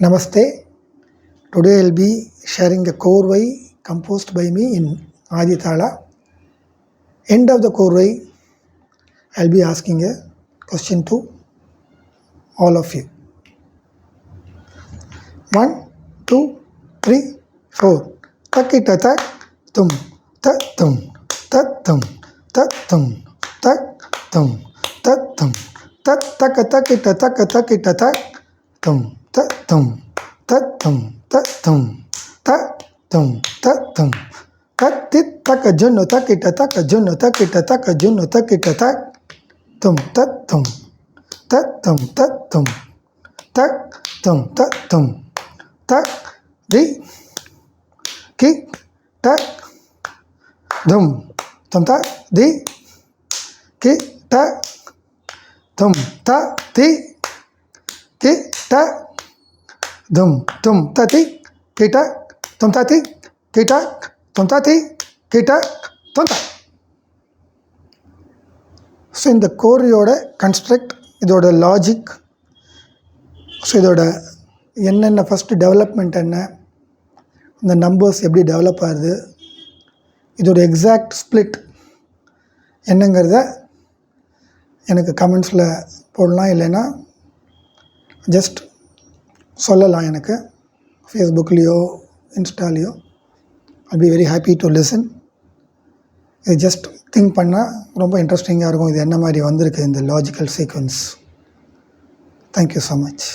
Namaste. Today I'll be sharing the Korvai composed by me in Adithala. End of the Korvai, I'll be asking a question to all of you. 1, 2, 3, 4. Takita tak tum tak tum tak tum tak tum tak tum tak tum tak takita takita tak tum tak tum tak tum tak tum tak tum tak tum tak tit taka junno takita taka junno takita tak tum tak tum tak tum tak tum tak tum tak tum tak di ki tak dum tum tak di ki tak tum tak di ki tak dum tum tati kita tum tati kita tum tati kita tum ta. So இந்த கோரியோட construct, இதோட logic, so இதோட என்னென்ன first development என்ன, இந்த numbers எப்படி develop ஆகுது, இதோட exact split என்னங்கிறத எனக்கு கமெண்ட்ஸில் போடலாம், இல்லைன்னா ஜஸ்ட் சொல்லலாம். எனக்கு ஃபேஸ்புக்லேயோ இன்ஸ்டாலேயோ I'll be very happy to listen. இது ஜஸ்ட் திங்க் பண்ணால் ரொம்ப இன்ட்ரெஸ்டிங்காக இருக்கும். இது என்ன மாதிரி வந்திருக்கு இந்த logical sequence. Thank you so much.